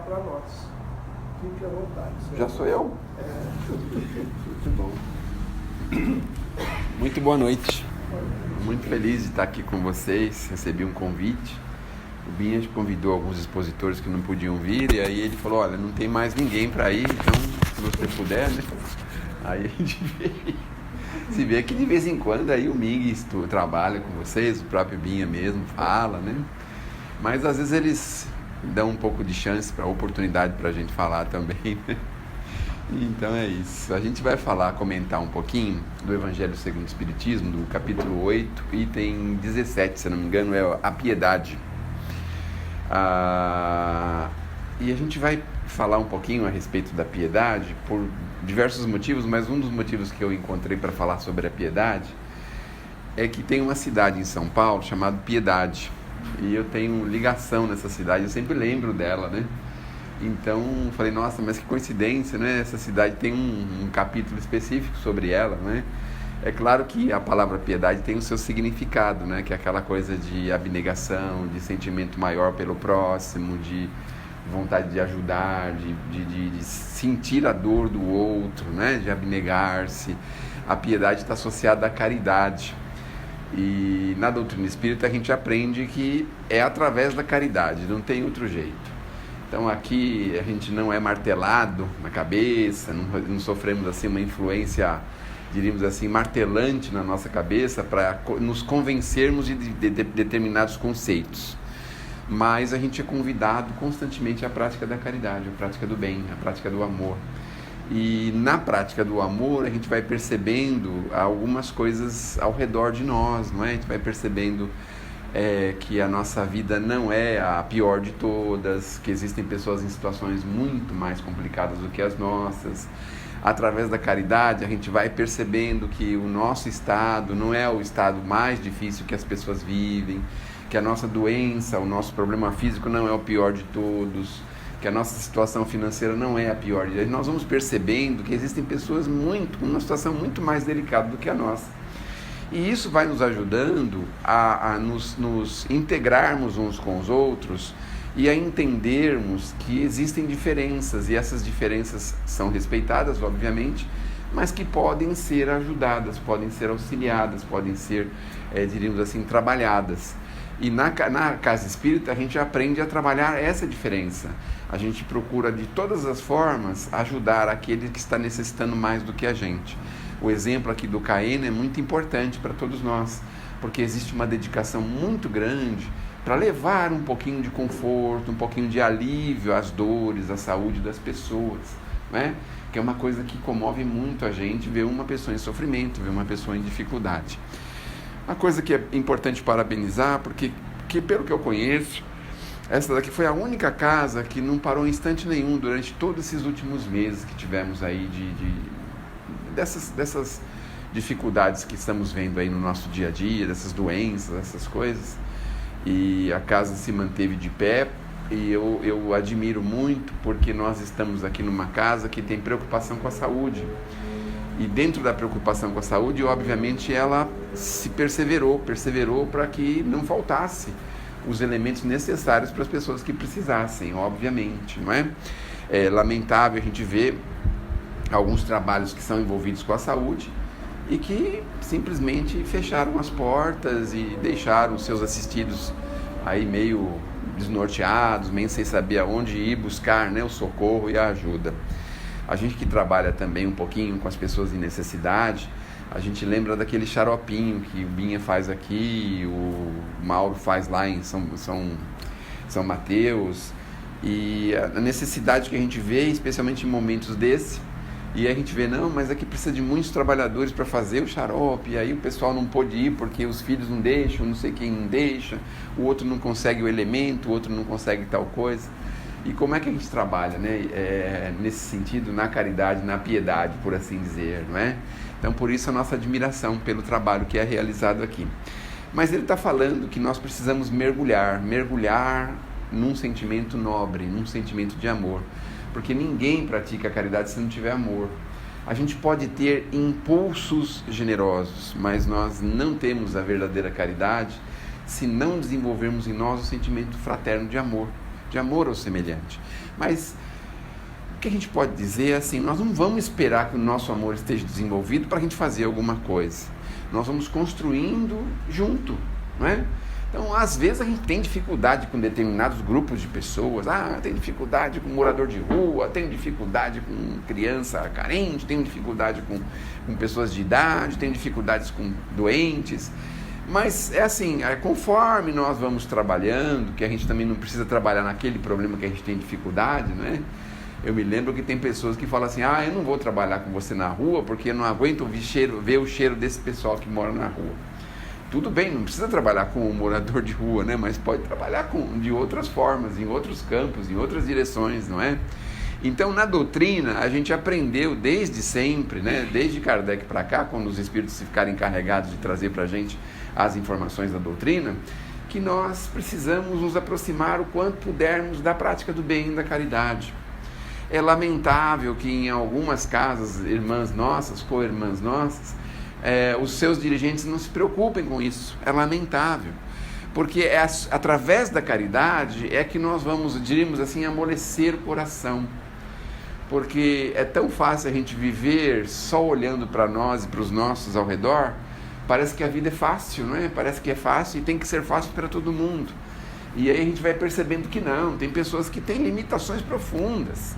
para nós. Fique à vontade. Já sou eu? Muito bom. Muito boa noite. Muito feliz de estar aqui com vocês. Recebi um convite. O Binha convidou alguns expositores que não podiam vir, e aí ele falou: olha, não tem mais ninguém para ir, então se você puder, né? Aí a gente veio. Se vê que de vez em quando aí o Ming trabalha com vocês, o próprio Binha mesmo fala, né? Mas às vezes eles dão um pouco de chance, para oportunidade para a gente falar também, né? Então é isso. A gente vai comentar um pouquinho do Evangelho segundo o Espiritismo, do capítulo 8, item 17, se não me engano, é a piedade. E a gente vai falar um pouquinho a respeito da piedade por diversos motivos, mas um dos motivos que eu encontrei para falar sobre a piedade é que tem uma cidade em São Paulo chamada Piedade, e eu tenho ligação nessa cidade, eu sempre lembro dela, né? Então falei, nossa, mas que coincidência, né? Essa cidade tem um capítulo específico sobre ela, né? É claro que a palavra piedade tem o seu significado, né? Que é aquela coisa de abnegação, de sentimento maior pelo próximo, de vontade de ajudar, de sentir a dor do outro, né? De abnegar-se. A piedade está associada à caridade. E na doutrina espírita a gente aprende que é através da caridade, não tem outro jeito. Então aqui a gente não é martelado na cabeça, não sofremos assim uma influência, diríamos assim, martelante na nossa cabeça para nos convencermos de determinados conceitos. Mas a gente é convidado constantemente à prática da caridade, à prática do bem, à prática do amor. E na prática do amor a gente vai percebendo algumas coisas ao redor de nós, não é? A gente vai percebendo que a nossa vida não é a pior de todas, que existem pessoas em situações muito mais complicadas do que as nossas. Através da caridade a gente vai percebendo que o nosso estado não é o estado mais difícil que as pessoas vivem, que a nossa doença, o nosso problema físico não é o pior de todos, que a nossa situação financeira não é a pior. E nós vamos percebendo que existem pessoas com uma situação muito mais delicada do que a nossa. E isso vai nos ajudando a nos integrarmos uns com os outros e a entendermos que existem diferenças, e essas diferenças são respeitadas, obviamente, mas que podem ser ajudadas, podem ser auxiliadas, podem ser, diríamos assim, trabalhadas. E na casa espírita a gente aprende a trabalhar essa diferença. A gente procura de todas as formas ajudar aquele que está necessitando mais do que a gente. O exemplo aqui do Caena é muito importante para todos nós, porque existe uma dedicação muito grande para levar um pouquinho de conforto, um pouquinho de alívio às dores, à saúde das pessoas, né? Que é uma coisa que comove muito a gente ver uma pessoa em sofrimento, ver uma pessoa em dificuldade. Uma coisa que é importante parabenizar, porque pelo que eu conheço, essa daqui foi a única casa que não parou em instante nenhum durante todos esses últimos meses que tivemos aí dessas dificuldades que estamos vendo aí no nosso dia a dia, dessas doenças, essas coisas. E a casa se manteve de pé, e eu admiro muito, porque nós estamos aqui numa casa que tem preocupação com a saúde. E dentro da preocupação com a saúde, obviamente, ela se perseverou para que não faltasse os elementos necessários para as pessoas que precisassem, obviamente, não é? É lamentável a gente ver alguns trabalhos que são envolvidos com a saúde e que simplesmente fecharam as portas e deixaram os seus assistidos aí meio desnorteados, meio sem saber aonde ir buscar, né, o socorro e a ajuda. A gente que trabalha também um pouquinho com as pessoas em necessidade, a gente lembra daquele xaropinho que o Binha faz aqui, o Mauro faz lá em São Mateus, e a necessidade que a gente vê, especialmente em momentos desse, e a gente vê, não, mas aqui precisa de muitos trabalhadores para fazer o xarope, e aí o pessoal não pôde ir porque os filhos não deixam, não sei quem não deixa, o outro não consegue o elemento, o outro não consegue tal coisa. E como é que a gente trabalha, né? Nesse sentido, na caridade, na piedade, por assim dizer, não é? Então, por isso a nossa admiração pelo trabalho que é realizado aqui. Mas ele está falando que nós precisamos mergulhar num sentimento nobre, num sentimento de amor, porque ninguém pratica a caridade se não tiver amor. A gente pode ter impulsos generosos, mas nós não temos a verdadeira caridade se não desenvolvermos em nós o sentimento fraterno de amor ao semelhante. Mas o que a gente pode dizer é assim, nós não vamos esperar que o nosso amor esteja desenvolvido para a gente fazer alguma coisa. Nós vamos construindo junto, não é? Então, às vezes a gente tem dificuldade com determinados grupos de pessoas. Tem dificuldade com morador de rua, tem dificuldade com criança carente, tem dificuldade com pessoas de idade, tem dificuldades com doentes. Mas é assim, conforme nós vamos trabalhando, que a gente também não precisa trabalhar naquele problema que a gente tem dificuldade, né? Eu me lembro que tem pessoas que falam assim, eu não vou trabalhar com você na rua porque eu não aguento ver o cheiro desse pessoal que mora na rua. Tudo bem, não precisa trabalhar com um morador de rua, né? Mas pode trabalhar de outras formas, em outros campos, em outras direções, não é? Então, na doutrina, a gente aprendeu desde sempre, né? Desde Kardec para cá, quando os espíritos ficarem encarregados de trazer para a gente as informações da doutrina, que nós precisamos nos aproximar o quanto pudermos da prática do bem e da caridade. É lamentável que em algumas casas, irmãs nossas, co-irmãs nossas, os seus dirigentes não se preocupem com isso. É lamentável, porque é através da caridade é que nós vamos, diríamos assim, amolecer o coração, porque é tão fácil a gente viver só olhando para nós e para os nossos ao redor. Parece que a vida é fácil, não é? Parece que é fácil e tem que ser fácil para todo mundo. E aí a gente vai percebendo que não, tem pessoas que têm limitações profundas,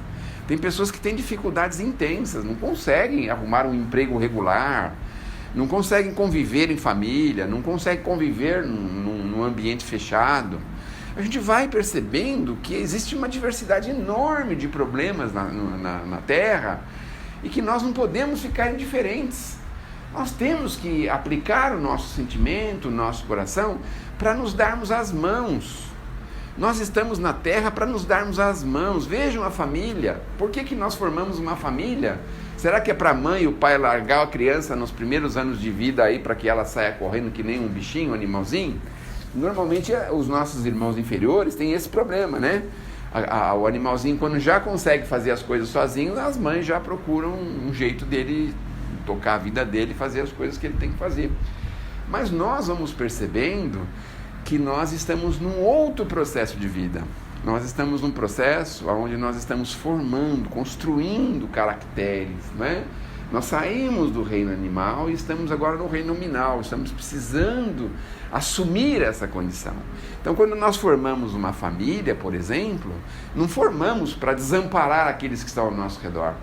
tem pessoas que têm dificuldades intensas, não conseguem arrumar um emprego regular, não conseguem conviver em família, não conseguem conviver num ambiente fechado. A gente vai percebendo que existe uma diversidade enorme de problemas na Terra e que nós não podemos ficar indiferentes. Nós temos que aplicar o nosso sentimento, o nosso coração, para nos darmos as mãos. Nós estamos na Terra para nos darmos as mãos. Vejam a família. Por que nós formamos uma família? Será que é para a mãe e o pai largar a criança nos primeiros anos de vida aí para que ela saia correndo que nem um bichinho, um animalzinho? Normalmente os nossos irmãos inferiores têm esse problema, né? O animalzinho, quando já consegue fazer as coisas sozinho, as mães já procuram um jeito dele tocar a vida dele e fazer as coisas que ele tem que fazer. Mas nós vamos percebendo que nós estamos num outro processo de vida. Nós estamos num processo onde nós estamos formando, construindo caracteres, né? Nós saímos do reino animal e estamos agora no reino nominal, estamos precisando assumir essa condição. Então, quando nós formamos uma família, por exemplo, não formamos para desamparar aqueles que estão ao nosso redor.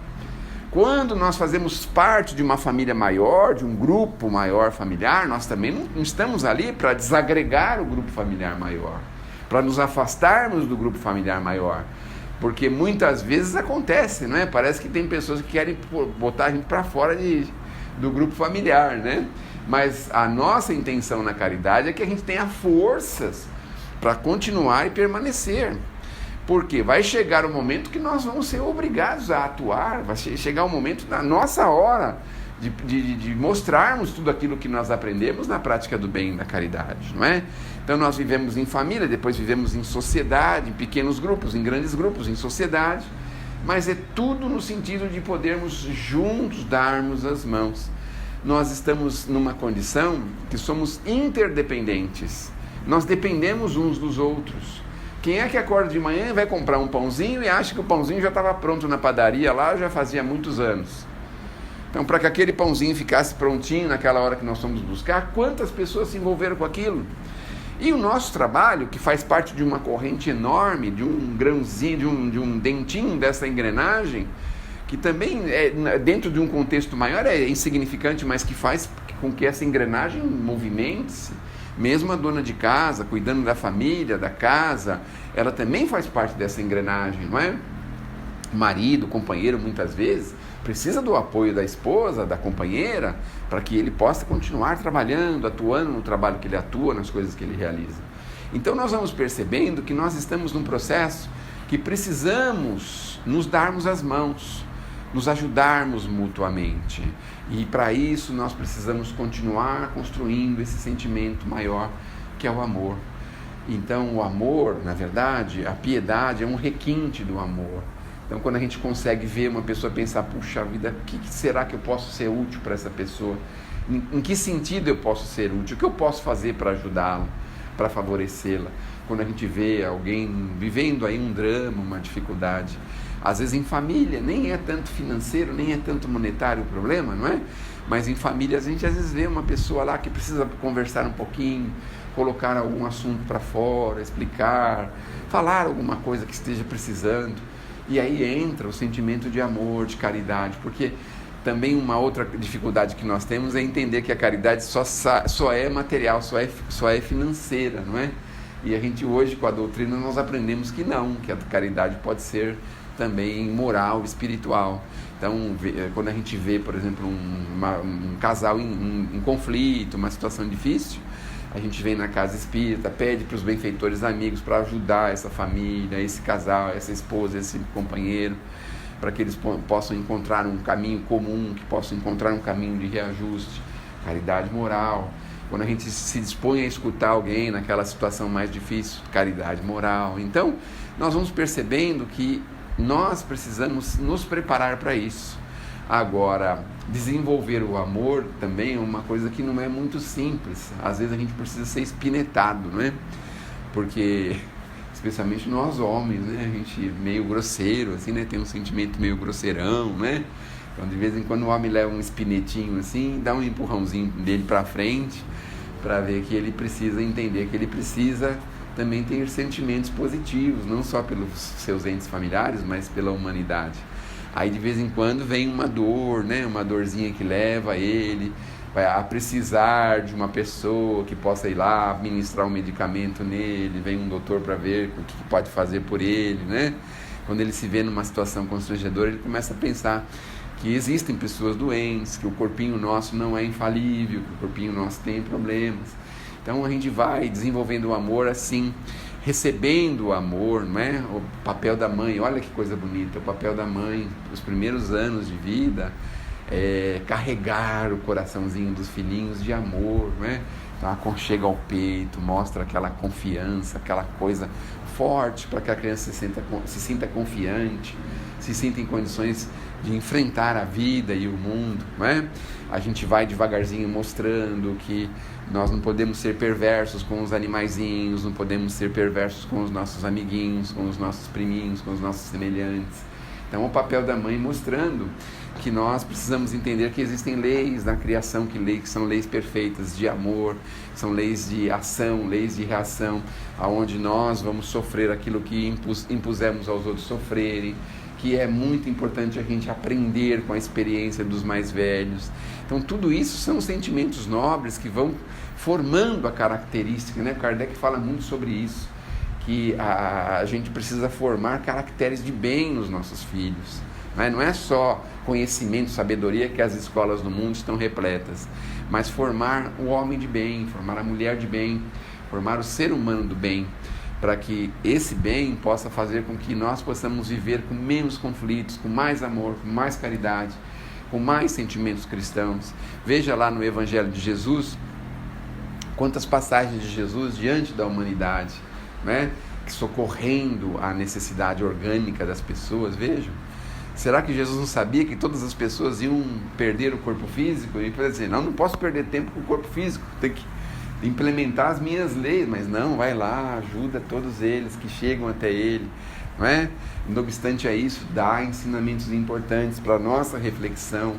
Quando nós fazemos parte de uma família maior, de um grupo maior familiar, nós também não estamos ali para desagregar o grupo familiar maior, para nos afastarmos do grupo familiar maior. Porque muitas vezes acontece, não é? Parece que tem pessoas que querem botar a gente para fora do grupo familiar, né? Mas a nossa intenção na caridade é que a gente tenha forças para continuar e permanecer. Porque vai chegar o momento que nós vamos ser obrigados a atuar, vai chegar o momento da nossa hora de mostrarmos tudo aquilo que nós aprendemos na prática do bem e da caridade, não é? Então nós vivemos em família, depois vivemos em sociedade, em pequenos grupos, em grandes grupos, em sociedade, mas é tudo no sentido de podermos juntos darmos as mãos. Nós estamos numa condição que somos interdependentes, nós dependemos uns dos outros. Quem é que acorda de manhã e vai comprar um pãozinho e acha que o pãozinho já estava pronto na padaria lá, já fazia muitos anos? Então, para que aquele pãozinho ficasse prontinho naquela hora que nós fomos buscar, quantas pessoas se envolveram com aquilo? E o nosso trabalho, que faz parte de uma corrente enorme, de um grãozinho, de um dentinho dessa engrenagem, que também, dentro de um contexto maior, é insignificante, mas que faz com que essa engrenagem movimente-se. Mesmo a dona de casa, cuidando da família, da casa, ela também faz parte dessa engrenagem, não é? O marido, o companheiro, muitas vezes, precisa do apoio da esposa, da companheira, para que ele possa continuar trabalhando, atuando no trabalho que ele atua, nas coisas que ele realiza. Então nós vamos percebendo que nós estamos num processo que precisamos nos darmos as mãos, nos ajudarmos mutuamente. E para isso nós precisamos continuar construindo esse sentimento maior que é o amor. Então o amor, na verdade, a piedade é um requinte do amor. Então quando a gente consegue ver uma pessoa pensar, puxa vida, o que será que eu posso ser útil para essa pessoa? Em que sentido eu posso ser útil? O que eu posso fazer para ajudá-la? para favorecê-la. Quando a gente vê alguém vivendo aí um drama, uma dificuldade, às vezes em família, nem é tanto financeiro, nem é tanto monetário o problema, não é? Mas em família a gente às vezes vê uma pessoa lá que precisa conversar um pouquinho, colocar algum assunto para fora, explicar, falar alguma coisa que esteja precisando. E aí entra o sentimento de amor, de caridade, porque também uma outra dificuldade que nós temos é entender que a caridade só é material, só é financeira, não é? E a gente hoje, com a doutrina, nós aprendemos que não, que a caridade pode ser também moral, espiritual. Então, quando a gente vê, por exemplo, um casal em conflito, uma situação difícil, a gente vem na casa espírita, pede para os benfeitores amigos para ajudar essa família, esse casal, essa esposa, esse companheiro, para que eles possam encontrar um caminho comum, que possam encontrar um caminho de reajuste, caridade moral. Quando a gente se dispõe a escutar alguém naquela situação mais difícil, caridade moral. Então, nós vamos percebendo que nós precisamos nos preparar para isso. Agora, desenvolver o amor também é uma coisa que não é muito simples. Às vezes a gente precisa ser espinetado, não é? Porque, especialmente nós homens, né? A gente meio grosseiro, assim, né? Tem um sentimento meio grosseirão, né? Então, de vez em quando o homem leva um espinetinho assim, dá um empurrãozinho dele para frente, para ver que ele precisa entender que ele precisa também ter sentimentos positivos, não só pelos seus entes familiares, mas pela humanidade. Aí de vez em quando vem uma dor, né? Uma dorzinha que leva ele a precisar de uma pessoa que possa ir lá administrar um medicamento nele, vem um doutor para ver o que pode fazer por ele, né? Quando ele se vê numa situação constrangedora, ele começa a pensar que existem pessoas doentes, que o corpinho nosso não é infalível, que o corpinho nosso tem problemas. Então a gente vai desenvolvendo o amor assim, recebendo o amor, não é? O papel da mãe, olha que coisa bonita, o papel da mãe, os primeiros anos de vida, é carregar o coraçãozinho dos filhinhos de amor, não é? Então aconchega ao peito, mostra aquela confiança, aquela coisa forte para que a criança se sinta confiante, se sinta em condições de enfrentar a vida e o mundo, não é? A gente vai devagarzinho mostrando que nós não podemos ser perversos com os animaizinhos, não podemos ser perversos com os nossos amiguinhos, com os nossos priminhos, com os nossos semelhantes. Então o papel da mãe mostrando que nós precisamos entender que existem leis na criação, que são leis perfeitas de amor, são leis de ação, leis de reação, aonde nós vamos sofrer aquilo que impusemos aos outros sofrerem, que é muito importante a gente aprender com a experiência dos mais velhos. Então tudo isso são sentimentos nobres que vão formando a característica, né? Kardec fala muito sobre isso, que a gente precisa formar caracteres de bem nos nossos filhos. Não é só conhecimento, sabedoria que as escolas do mundo estão repletas, mas formar o homem de bem, formar a mulher de bem, formar o ser humano do bem, para que esse bem possa fazer com que nós possamos viver com menos conflitos, com mais amor, com mais caridade, com mais sentimentos cristãos. Veja lá no Evangelho de Jesus, quantas passagens de Jesus diante da humanidade, né? Socorrendo a necessidade orgânica das pessoas. Vejam, será que Jesus não sabia que todas as pessoas iam perder o corpo físico? E para dizer, não posso perder tempo com o corpo físico, tem que implementar as minhas leis, mas não, vai lá, ajuda todos eles que chegam até ele, não é? Não obstante a isso, dá ensinamentos importantes para a nossa reflexão.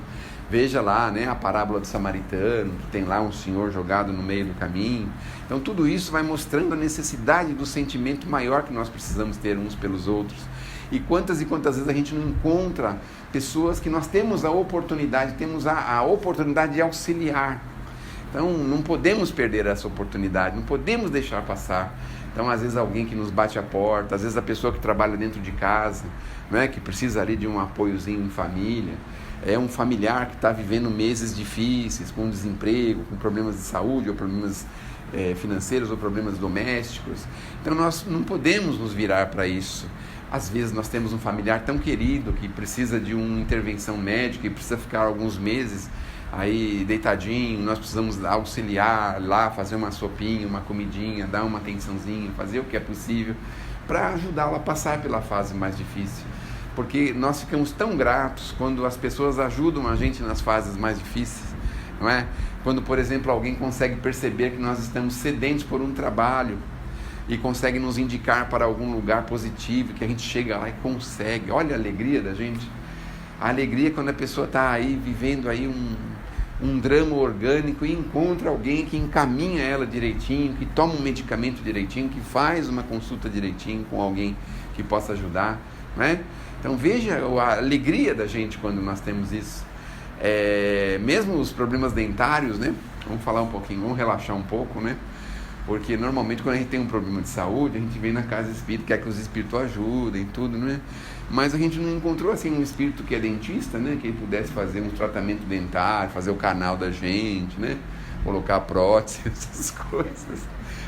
Veja lá, né, a parábola do samaritano, que tem lá um senhor jogado no meio do caminho. Então tudo isso vai mostrando a necessidade do sentimento maior que nós precisamos ter uns pelos outros. E quantas vezes a gente não encontra pessoas que nós temos a oportunidade de auxiliar. Então não podemos perder essa oportunidade, não podemos deixar passar. Então às vezes alguém que nos bate a porta, às vezes a pessoa que trabalha dentro de casa, né, que precisa ali de um apoiozinho em família, é um familiar que está vivendo meses difíceis, com desemprego, com problemas de saúde, ou problemas financeiros, ou problemas domésticos. Então nós não podemos nos virar para isso. Às vezes nós temos um familiar tão querido que precisa de uma intervenção médica e precisa ficar alguns meses aí deitadinho, nós precisamos auxiliar lá, fazer uma sopinha, uma comidinha, dar uma atençãozinha, fazer o que é possível para ajudá-lo a passar pela fase mais difícil. Porque nós ficamos tão gratos quando as pessoas ajudam a gente nas fases mais difíceis, não é? Quando, por exemplo, alguém consegue perceber que nós estamos sedentos por um trabalho e consegue nos indicar para algum lugar positivo, que a gente chega lá e consegue. Olha a alegria da gente. A alegria é quando a pessoa está aí vivendo aí um drama orgânico e encontra alguém que encaminha ela direitinho, que toma um medicamento direitinho, que faz uma consulta direitinho com alguém que possa ajudar, né? Então veja a alegria da gente quando nós temos isso. Mesmo os problemas dentários, né? Vamos falar um pouquinho, vamos relaxar um pouco, né? Porque normalmente quando a gente tem um problema de saúde, a gente vem na casa espírita, quer que os espíritos ajudem, tudo, né? Mas a gente não encontrou assim um espírito que é dentista, né? Que ele pudesse fazer um tratamento dentário, fazer o canal da gente, né? Colocar prótese, essas coisas.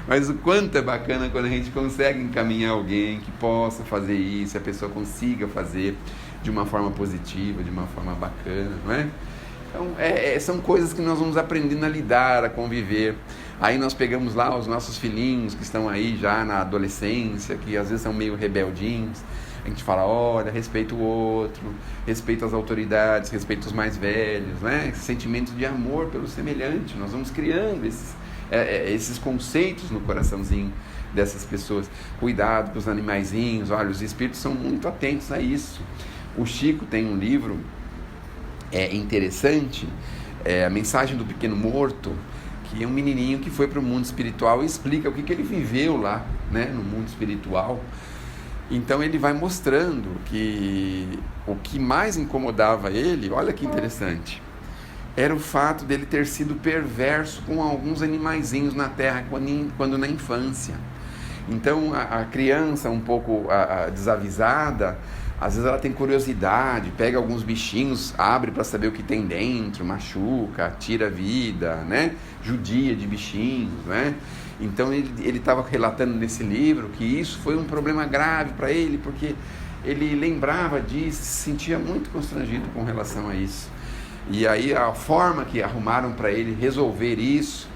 Mas o quanto é bacana quando a gente consegue encaminhar alguém que possa fazer isso, a pessoa consiga fazer de uma forma positiva, de uma forma bacana, não é? Então, são coisas que nós vamos aprendendo a lidar, a conviver. Aí nós pegamos lá os nossos filhinhos que estão aí já na adolescência, que às vezes são meio rebeldinhos. A gente fala, olha, respeita o outro, respeita as autoridades, respeita os mais velhos, né? Esse sentimento de amor pelo semelhante. Nós vamos criando esses conceitos no coraçãozinho dessas pessoas. Cuidado com os animaizinhos, olha, os espíritos são muito atentos a isso. O Chico tem um livro interessante, A Mensagem do Pequeno Morto, que é um menininho que foi para o mundo espiritual e explica o que ele viveu lá, né, no mundo espiritual. Então ele vai mostrando que o que mais incomodava ele, olha que interessante, era o fato dele ter sido perverso com alguns animaizinhos na terra quando na infância. Então a criança um pouco desavisada, às vezes ela tem curiosidade, pega alguns bichinhos, abre para saber o que tem dentro, machuca, tira a vida, né? Judia de bichinhos, né? Então ele estava relatando nesse livro que isso foi um problema grave para ele, porque ele lembrava disso, se sentia muito constrangido com relação a isso. E aí a forma que arrumaram para ele resolver isso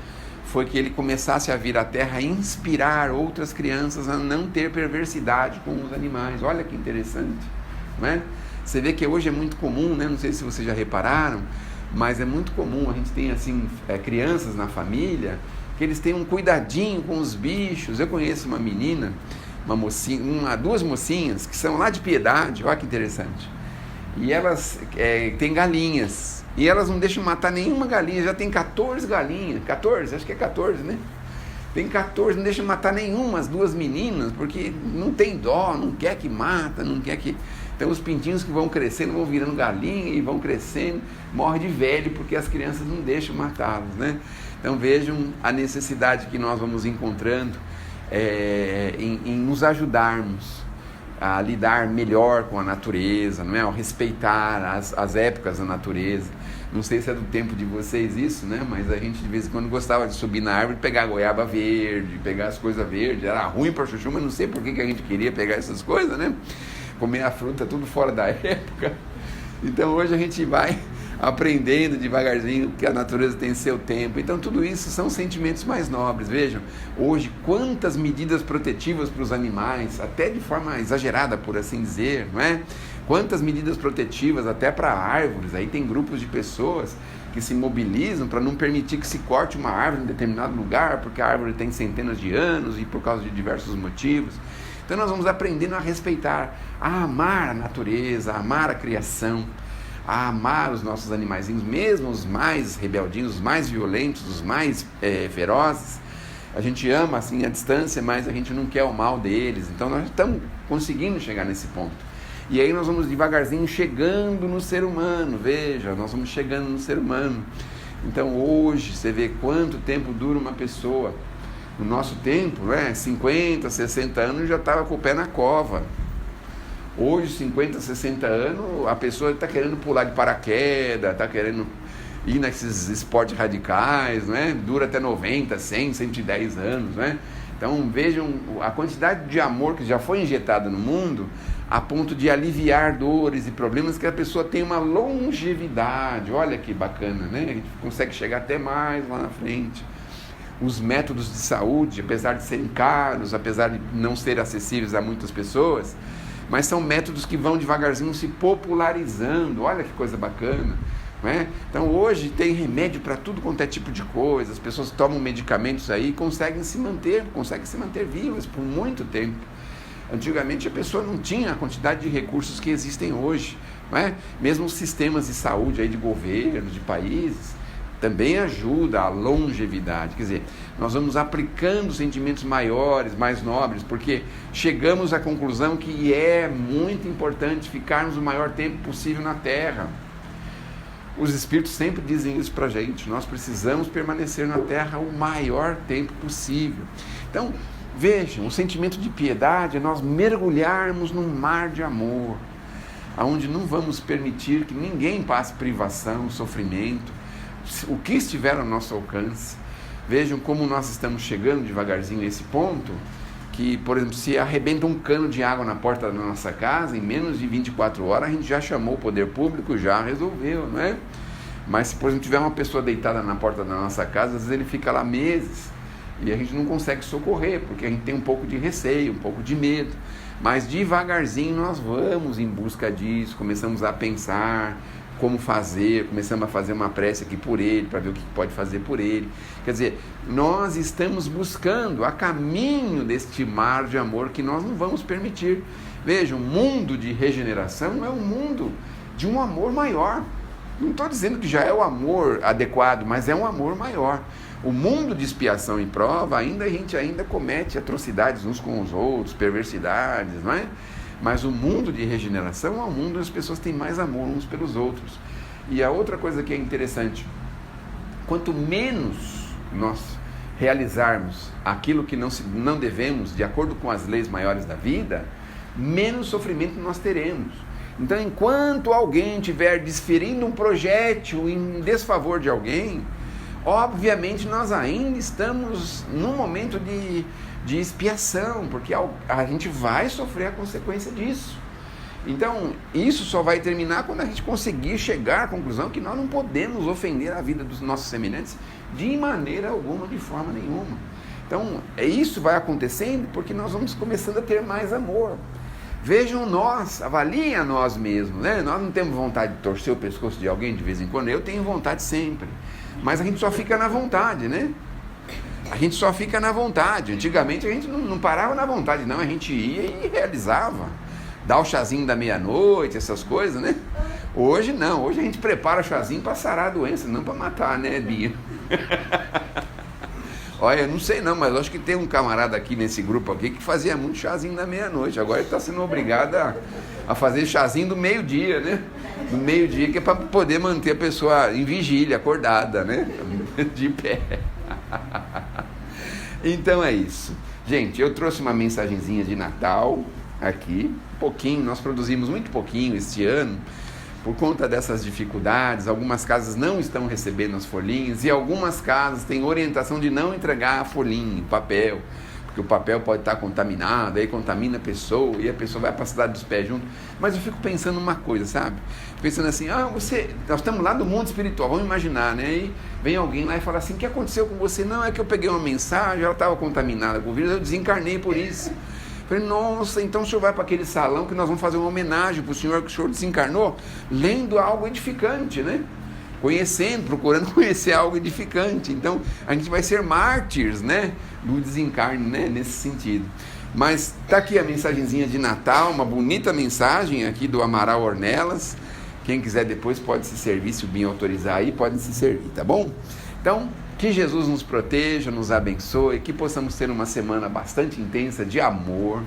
foi que ele começasse a vir à Terra e inspirar outras crianças a não ter perversidade com os animais. Olha que interessante, não é? Você vê que hoje é muito comum, né? Não sei se vocês já repararam, mas é muito comum, a gente tem assim, crianças na família, que eles têm um cuidadinho com os bichos. Eu conheço uma menina, duas mocinhas, que são lá de Piedade, olha que interessante, e elas têm galinhas, e elas não deixam matar nenhuma galinha, já tem 14 galinhas, 14, acho que é 14, né? Tem 14, não deixam matar nenhuma, as duas meninas, porque não tem dó, não quer que mata, não quer que... Então os pintinhos que vão crescendo, vão virando galinha e vão crescendo, morre de velho, porque as crianças não deixam matá-los, né? Então vejam a necessidade que nós vamos encontrando em nos ajudarmos a lidar melhor com a natureza, não é? Ao respeitar as épocas da natureza. Não sei se é do tempo de vocês isso, né? Mas a gente de vez em quando gostava de subir na árvore e pegar goiaba verde, pegar as coisas verdes. Era ruim para chuchu, mas não sei por que a gente queria pegar essas coisas, né? Comer a fruta tudo fora da época. Então hoje a gente vai aprendendo devagarzinho que a natureza tem seu tempo. Então tudo isso são sentimentos mais nobres. Vejam, hoje quantas medidas protetivas para os animais, até de forma exagerada, por assim dizer, não é? Quantas medidas protetivas até para árvores. Aí tem grupos de pessoas que se mobilizam para não permitir que se corte uma árvore em determinado lugar, porque a árvore tem centenas de anos e por causa de diversos motivos. Então nós vamos aprendendo a respeitar, a amar a natureza, a amar a criação, a amar os nossos animaizinhos, mesmo os mais rebeldinhos, os mais violentos, os mais ferozes. A gente ama assim à distância, mas a gente não quer o mal deles. Então nós estamos conseguindo chegar nesse ponto. E aí nós vamos devagarzinho chegando no ser humano. Veja, nós vamos chegando no ser humano. Então hoje você vê quanto tempo dura uma pessoa. No nosso tempo, 50, 60 anos já estava com o pé na cova. Hoje, 50, 60 anos, a pessoa está querendo pular de paraquedas, está querendo ir nesses esportes radicais, né? Dura até 90, 100, 110 anos, né? Então vejam a quantidade de amor que já foi injetada no mundo a ponto de aliviar dores e problemas, que a pessoa tem uma longevidade. Olha que bacana, né? A gente consegue chegar até mais lá na frente. Os métodos de saúde, apesar de serem caros, apesar de não serem acessíveis a muitas pessoas, mas são métodos que vão devagarzinho se popularizando. Olha que coisa bacana. né? Então hoje tem remédio para tudo quanto é tipo de coisa, as pessoas tomam medicamentos aí e conseguem se manter vivas por muito tempo. Antigamente a pessoa não tinha a quantidade de recursos que existem hoje, não é? Mesmo os sistemas de saúde aí de governo, de países, também ajuda a longevidade. Quer dizer, nós vamos aplicando sentimentos maiores, mais nobres, porque chegamos à conclusão que é muito importante ficarmos o maior tempo possível na Terra. Os Espíritos sempre dizem isso para a gente, nós precisamos permanecer na Terra o maior tempo possível. Então, vejam, o sentimento de piedade é nós mergulharmos num mar de amor, onde não vamos permitir que ninguém passe privação, sofrimento, o que estiver ao nosso alcance. Vejam como nós estamos chegando devagarzinho a esse ponto, que, por exemplo, se arrebenta um cano de água na porta da nossa casa, em menos de 24 horas a gente já chamou o poder público, já resolveu, não é? Mas se, por exemplo, tiver uma pessoa deitada na porta da nossa casa, às vezes ele fica lá meses, e a gente não consegue socorrer, porque a gente tem um pouco de receio, um pouco de medo. Mas devagarzinho nós vamos em busca disso, começamos a pensar como fazer, começamos a fazer uma prece aqui por ele, para ver o que pode fazer por ele. Quer dizer, nós estamos buscando a caminho deste mar de amor que nós não vamos permitir. Vejam, o mundo de regeneração é um mundo de um amor maior. Não estou dizendo que já é o amor adequado, mas é um amor maior. O mundo de expiação e prova, a gente ainda comete atrocidades uns com os outros, perversidades, não é? Mas o mundo de regeneração é um mundo onde as pessoas têm mais amor uns pelos outros. E a outra coisa que é interessante, quanto menos nós realizarmos aquilo que não devemos, de acordo com as leis maiores da vida, menos sofrimento nós teremos. Então, enquanto alguém estiver desferindo um projétil em desfavor de alguém, obviamente nós ainda estamos num momento de expiação, porque a gente vai sofrer a consequência disso. Então, isso só vai terminar quando a gente conseguir chegar à conclusão que nós não podemos ofender a vida dos nossos semelhantes de maneira alguma, de forma nenhuma. Então, isso vai acontecendo porque nós vamos começando a ter mais amor. Vejam nós, avaliem a nós mesmos, né? Nós não temos vontade de torcer o pescoço de alguém de vez em quando, eu tenho vontade sempre, mas a gente só fica na vontade, né? A gente só fica na vontade. Antigamente a gente não parava na vontade, não, a gente ia e realizava. Dar o chazinho da meia-noite, essas coisas, né? Hoje não, hoje a gente prepara o chazinho para sarar a doença, não para matar, né, Bia? Olha, eu não sei não, mas eu acho que tem um camarada aqui nesse grupo aqui que fazia muito chazinho da meia-noite. Agora ele está sendo obrigado a fazer chazinho do meio-dia, né? Do meio-dia, que é para poder manter a pessoa em vigília, acordada, né? De pé. Então é isso. Gente, eu trouxe uma mensagenzinha de Natal aqui. Pouquinho, nós produzimos muito pouquinho este ano. Por conta dessas dificuldades, algumas casas não estão recebendo as folhinhas e algumas casas têm orientação de não entregar a folhinha, o papel, porque o papel pode estar contaminado, aí contamina a pessoa e a pessoa vai para a cidade dos pés junto. Mas eu fico pensando uma coisa, sabe? Pensando assim, nós estamos lá do mundo espiritual, vamos imaginar, né? Aí vem alguém lá e fala assim, o que aconteceu com você? Não, é que eu peguei uma mensagem, ela estava contaminada com o vírus, eu desencarnei por isso. Falei, nossa, então o senhor vai para aquele salão que nós vamos fazer uma homenagem para o senhor, que o senhor desencarnou, lendo algo edificante, né? Procurando conhecer algo edificante. Então, a gente vai ser mártires, né? Do desencarne, né? Nesse sentido. Mas está aqui a mensagenzinha de Natal, uma bonita mensagem aqui do Amaral Ornelas. Quem quiser depois pode se servir, se o BIM autorizar aí, pode se servir, tá bom? Então, que Jesus nos proteja, nos abençoe, que possamos ter uma semana bastante intensa de amor.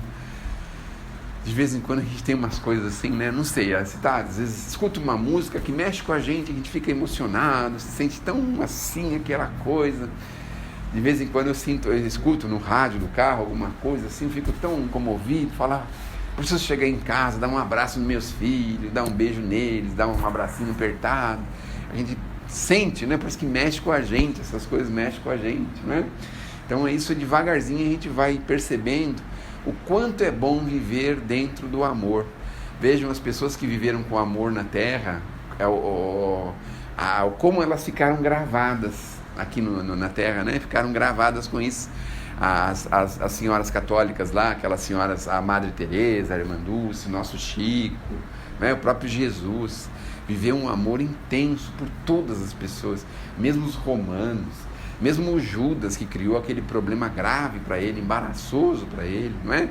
De vez em quando a gente tem umas coisas assim, né? Não sei, às vezes escuta uma música que mexe com a gente fica emocionado, se sente tão assim, aquela coisa. De vez em quando eu escuto no rádio do carro alguma coisa assim, fico tão comovido, falar, preciso chegar em casa, dar um abraço nos meus filhos, dar um beijo neles, dar um abracinho apertado. A gente sente, né? Parece que mexe com a gente, essas coisas mexem com a gente, né? Então é isso, devagarzinho a gente vai percebendo o quanto é bom viver dentro do amor. Vejam as pessoas que viveram com amor na Terra, como elas ficaram gravadas aqui na Terra, né? Ficaram gravadas com isso. As senhoras católicas lá, aquelas senhoras, a Madre Teresa, a Irmã Dulce, nosso Chico, né? O próprio Jesus. viveu um amor intenso por todas as pessoas, mesmo os romanos, mesmo o Judas, que criou aquele problema grave para ele, embaraçoso para ele, não é?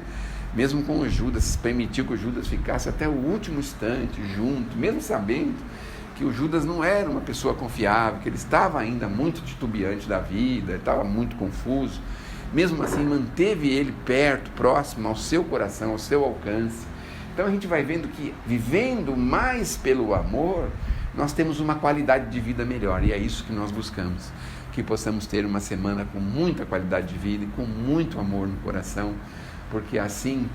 Mesmo com o Judas, permitiu que o Judas ficasse até o último instante junto, mesmo sabendo que o Judas não era uma pessoa confiável, que ele estava ainda muito titubeante da vida, estava muito confuso. Mesmo assim, manteve ele perto, próximo ao seu coração, ao seu alcance. Então a gente vai vendo que, vivendo mais pelo amor, nós temos uma qualidade de vida melhor, e é isso que nós buscamos, que possamos ter uma semana com muita qualidade de vida e com muito amor no coração, porque assim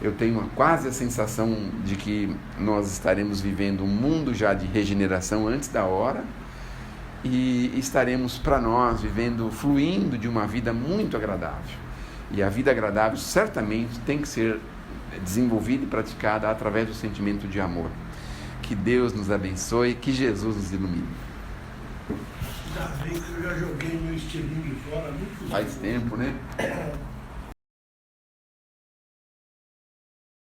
eu tenho quase a sensação de que nós estaremos vivendo um mundo já de regeneração antes da hora, e estaremos para nós vivendo, fluindo de uma vida muito agradável. E a vida agradável certamente tem que ser desenvolvida e praticada através do sentimento de amor. Que Deus nos abençoe, que Jesus nos ilumine. Ainda bem que eu já joguei meu estilingue fora muito Faz tempo, né? tempo.